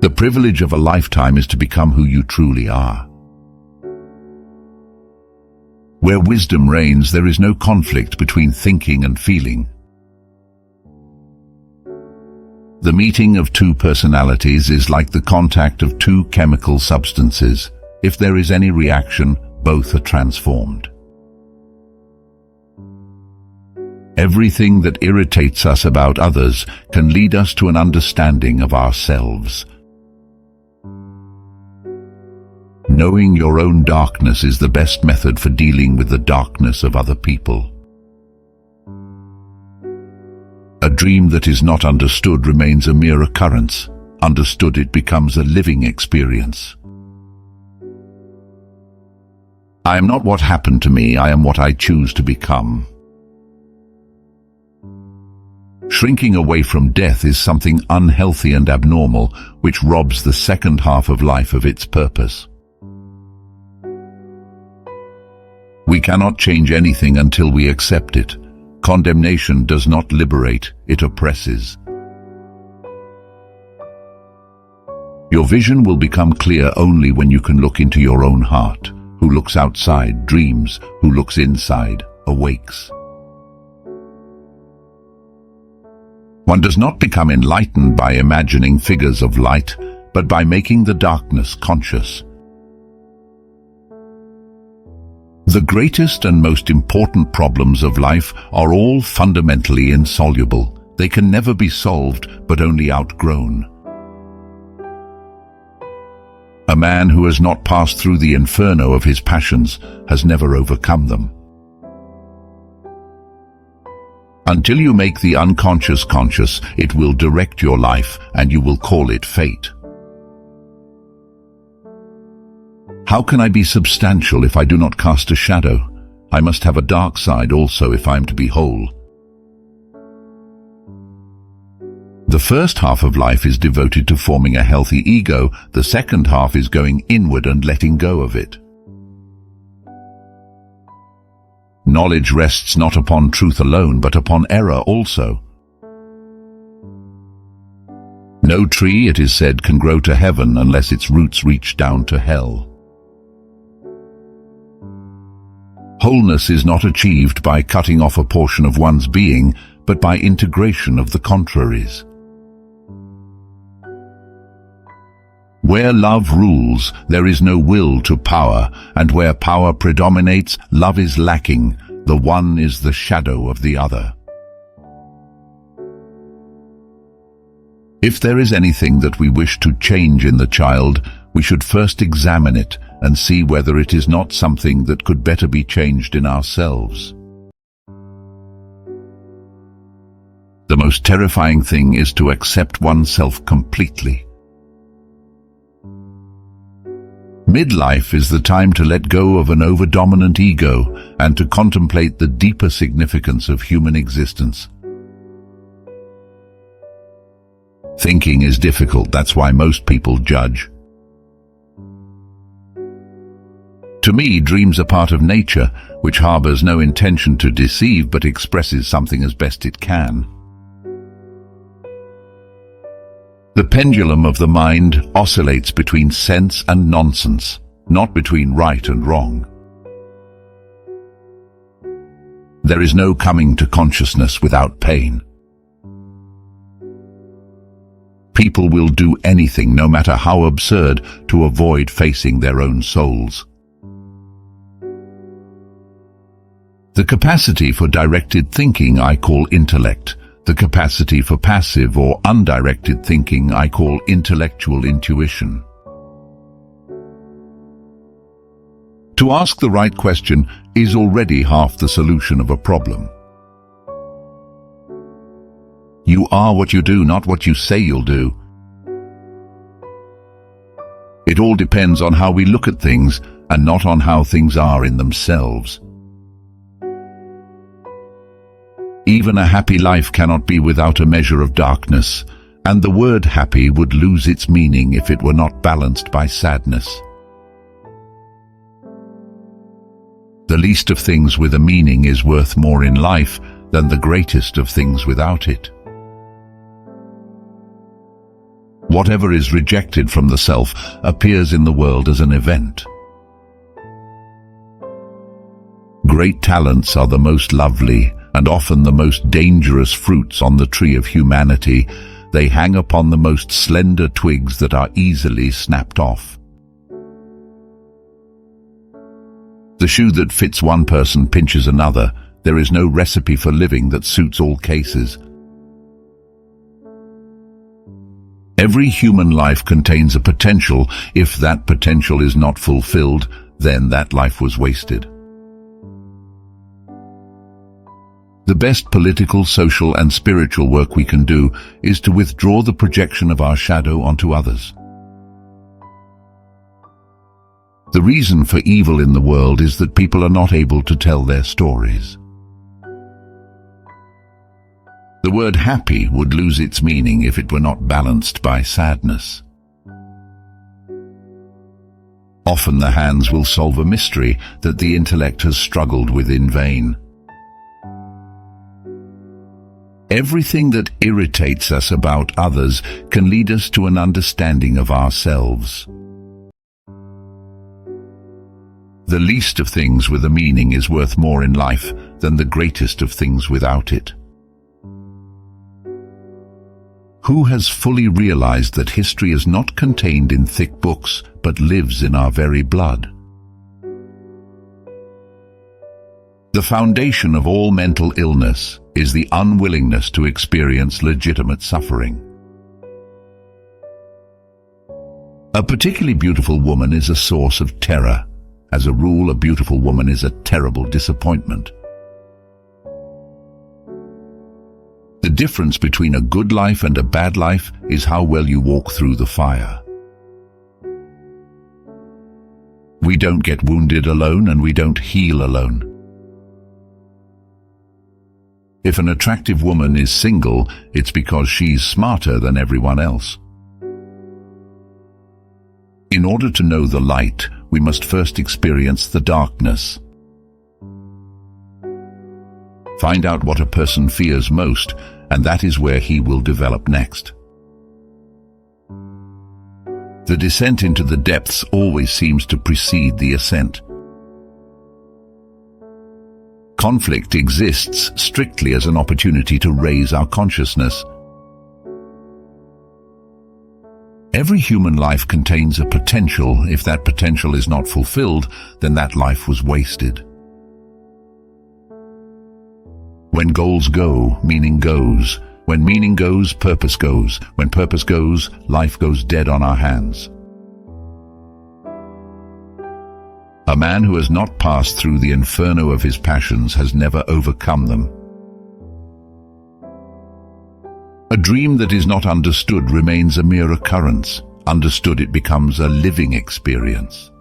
The privilege of a lifetime is to become who you truly are. Where wisdom reigns, there is no conflict between thinking and feeling. The meeting of two personalities is like the contact of two chemical substances. If there is any reaction, both are transformed. Everything that irritates us about others can lead us to an understanding of ourselves. Knowing your own darkness is the best method for dealing with the darkness of other people. A dream that is not understood remains a mere occurrence. Understood, it becomes a living experience. I am not what happened to me, I am what I choose to become. Shrinking away from death is something unhealthy and abnormal, which robs the second half of life of its purpose. We cannot change anything until we accept it. Condemnation does not liberate, it oppresses. Your vision will become clear only when you can look into your own heart. Who looks outside dreams, who looks inside awakes. One does not become enlightened by imagining figures of light, but by making the darkness conscious. The greatest and most important problems of life are all fundamentally insoluble. They can never be solved, but only outgrown. A man who has not passed through the inferno of his passions has never overcome them. Until you make the unconscious conscious, it will direct your life, and you will call it fate. How can I be substantial if I do not cast a shadow? I must have a dark side also if I am to be whole. The first half of life is devoted to forming a healthy ego. The second half is going inward and letting go of it. Knowledge rests not upon truth alone, but upon error also. No tree, it is said, can grow to heaven unless its roots reach down to hell. Wholeness is not achieved by cutting off a portion of one's being, but by integration of the contraries. Where love rules, there is no will to power, and where power predominates, love is lacking. The one is the shadow of the other. If there is anything that we wish to change in the child, we should first examine it and see whether it is not something that could better be changed in ourselves. The most terrifying thing is to accept oneself completely. Midlife is the time to let go of an over-dominant ego and to contemplate the deeper significance of human existence. Thinking is difficult, that's why most people judge. To me, dreams are part of nature, which harbors no intention to deceive but expresses something as best it can. The pendulum of the mind oscillates between sense and nonsense, not between right and wrong. There is no coming to consciousness without pain. People will do anything, no matter how absurd, to avoid facing their own souls. The capacity for directed thinking I call intellect. The capacity for passive or undirected thinking I call intellectual intuition. To ask the right question is already half the solution of a problem. You are what you do, not what you say you'll do. It all depends on how we look at things and not on how things are in themselves. Even a happy life cannot be without a measure of darkness, and the word happy would lose its meaning if it were not balanced by sadness. The least of things with a meaning is worth more in life than the greatest of things without it. Whatever is rejected from the self appears in the world as an event. Great talents are the most lovely and often the most dangerous fruits on the tree of humanity. They hang upon the most slender twigs that are easily snapped off. The shoe that fits one person pinches another. There is no recipe for living that suits all cases. Every human life contains a potential. If that potential is not fulfilled, then that life was wasted. The best political, social, and spiritual work we can do is to withdraw the projection of our shadow onto others. The reason for evil in the world is that people are not able to tell their stories. The word happy would lose its meaning if it were not balanced by sadness. Often the hands will solve a mystery that the intellect has struggled with in vain. Everything that irritates us about others can lead us to an understanding of ourselves. The least of things with a meaning is worth more in life than the greatest of things without it. Who has fully realized that history is not contained in thick books, but lives in our very blood? The foundation of all mental illness is the unwillingness to experience legitimate suffering. A particularly beautiful woman is a source of terror. As a rule, a beautiful woman is a terrible disappointment. The difference between a good life and a bad life is how well you walk through the fire. We don't get wounded alone, and we don't heal alone. If an attractive woman is single, it's because she's smarter than everyone else. In order to know the light, we must first experience the darkness. Find out what a person fears most, and that is where he will develop next. The descent into the depths always seems to precede the ascent. Conflict exists strictly as an opportunity to raise our consciousness. Every human life contains a potential. If that potential is not fulfilled, then that life was wasted. When goals go, meaning goes. When meaning goes, purpose goes. When purpose goes, life goes dead on our hands. A man who has not passed through the inferno of his passions has never overcome them. A dream that is not understood remains a mere occurrence. Understood, it becomes a living experience.